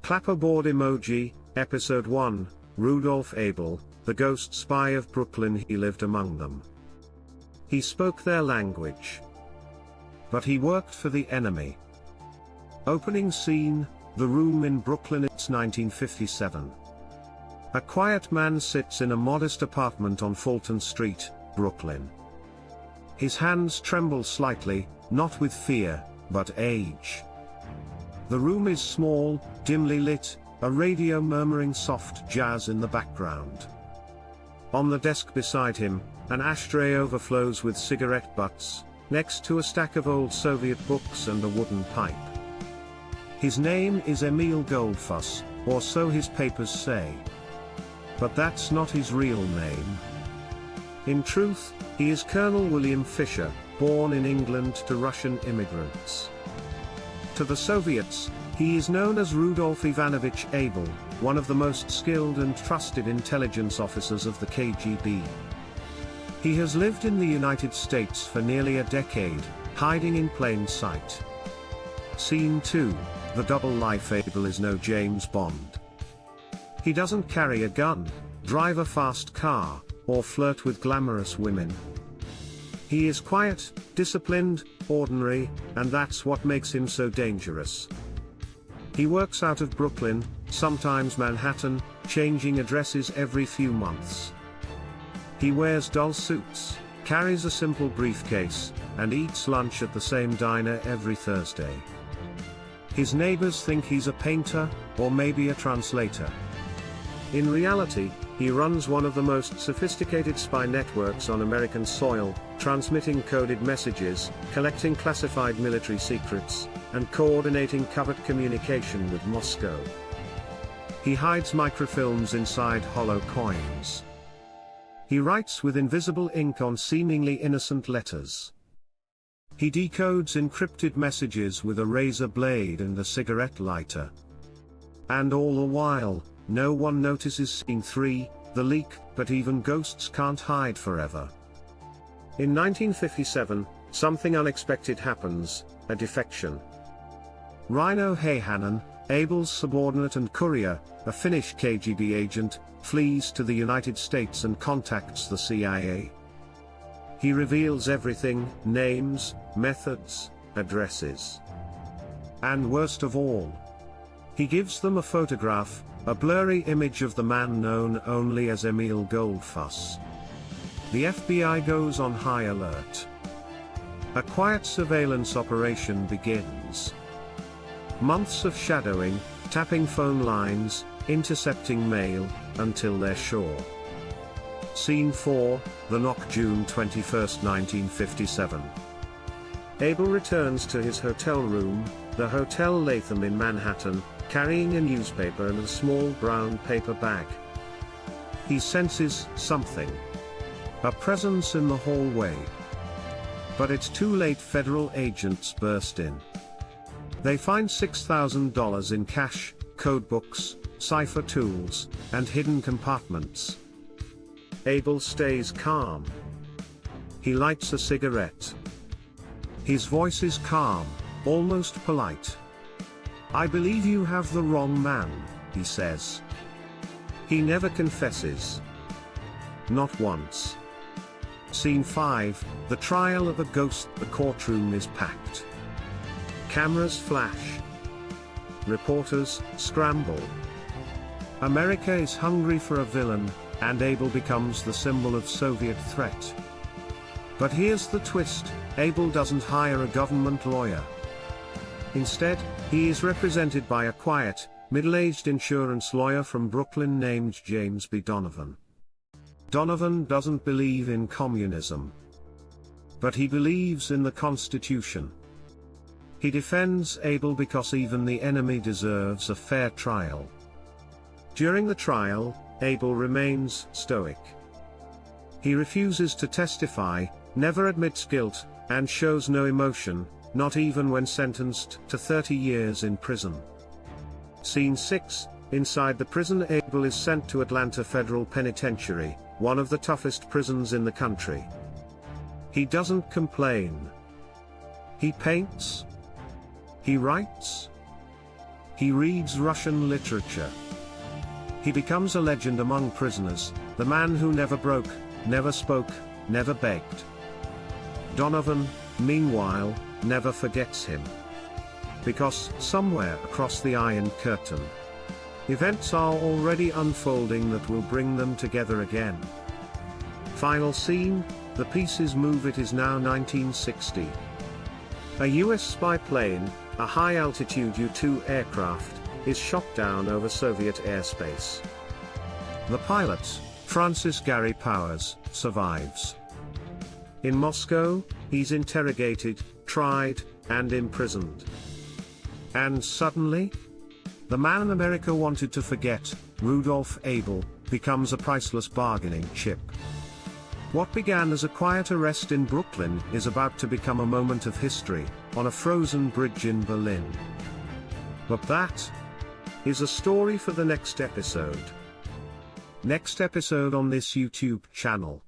Clapperboard emoji, Episode 1, Rudolf Abel, the ghost spy of Brooklyn. He lived among them. He spoke their language. But he worked for the enemy. Opening scene, the room in Brooklyn. It's 1957. A quiet man sits in a modest apartment on Fulton Street, Brooklyn. His hands tremble slightly, not with fear, but age. The room is small, dimly lit, a radio murmuring soft jazz in the background. On the desk beside him, an ashtray overflows with cigarette butts, next to a stack of old Soviet books and a wooden pipe. His name is Emil Goldfuss, or so his papers say. But that's not his real name. In truth, he is Colonel William Fisher, born in England to Russian immigrants. To the Soviets, he is known as Rudolf Ivanovich Abel, one of the most skilled and trusted intelligence officers of the KGB. He has lived in the United States for nearly a decade, hiding in plain sight. Scene 2, the double life. Abel is no James Bond. He doesn't carry a gun, drive a fast car, or flirt with glamorous women. He is quiet, disciplined, ordinary, and that's what makes him so dangerous. He works out of Brooklyn, sometimes Manhattan, changing addresses every few months. He wears dull suits, carries a simple briefcase, and eats lunch at the same diner every Thursday. His neighbors think he's a painter, or maybe a translator. In reality, he runs one of the most sophisticated spy networks on American soil, transmitting coded messages, collecting classified military secrets, and coordinating covert communication with Moscow. He hides microfilms inside hollow coins. He writes with invisible ink on seemingly innocent letters. He decodes encrypted messages with a razor blade and a cigarette lighter. And all the while, no one notices. Scene 3, the leak. But even ghosts can't hide forever. In 1957, something unexpected happens, a defection. Rino Heihanen, Abel's subordinate and courier, a Finnish KGB agent, flees to the United States and contacts the CIA. He reveals everything: names, methods, addresses. And worst of all, he gives them a photograph, a blurry image of the man known only as Emil Goldfuss. The FBI goes on high alert. A quiet surveillance operation begins. Months of shadowing, tapping phone lines, intercepting mail, until they're sure. Scene 4, The Knock. June 21, 1957. Abel returns to his hotel room, the Hotel Latham in Manhattan, carrying a newspaper and a small brown paper bag. He senses something. A presence in the hallway. But it's too late. Federal agents burst in. They find $6,000 in cash, codebooks, cipher tools, and hidden compartments. Abel stays calm. He lights a cigarette. His voice is calm, almost polite. "I believe you have the wrong man," he says. He never confesses. Not once. Scene 5, the trial of a ghost. The courtroom is packed. Cameras flash. Reporters scramble. America is hungry for a villain, and Abel becomes the symbol of Soviet threat. But here's the twist: Abel doesn't hire a government lawyer. Instead, he is represented by a quiet, middle-aged insurance lawyer from Brooklyn named James B. Donovan. Donovan doesn't believe in communism. But he believes in the Constitution. He defends Abel because even the enemy deserves a fair trial. During the trial, Abel remains stoic. He refuses to testify, never admits guilt, and shows no emotion, not even when sentenced to 30 years in prison. Scene 6, inside the prison. Abel is sent to Atlanta Federal Penitentiary, one of the toughest prisons in the country. He doesn't complain. He paints. He writes. He reads Russian literature. He becomes a legend among prisoners, the man who never broke, never spoke, never begged. Donovan, meanwhile, never forgets him. Because, somewhere across the Iron Curtain, events are already unfolding that will bring them together again. Final scene, the pieces move. It is now 1960. A US spy plane, a high-altitude U-2 aircraft, is shot down over Soviet airspace. The pilot, Francis Gary Powers, survives. In Moscow, he's interrogated, tried, and imprisoned. And suddenly, the man America wanted to forget, Rudolf Abel, becomes a priceless bargaining chip. What began as a quiet arrest in Brooklyn is about to become a moment of history, on a frozen bridge in Berlin. But that is a story for the next episode. Next episode on this YouTube channel.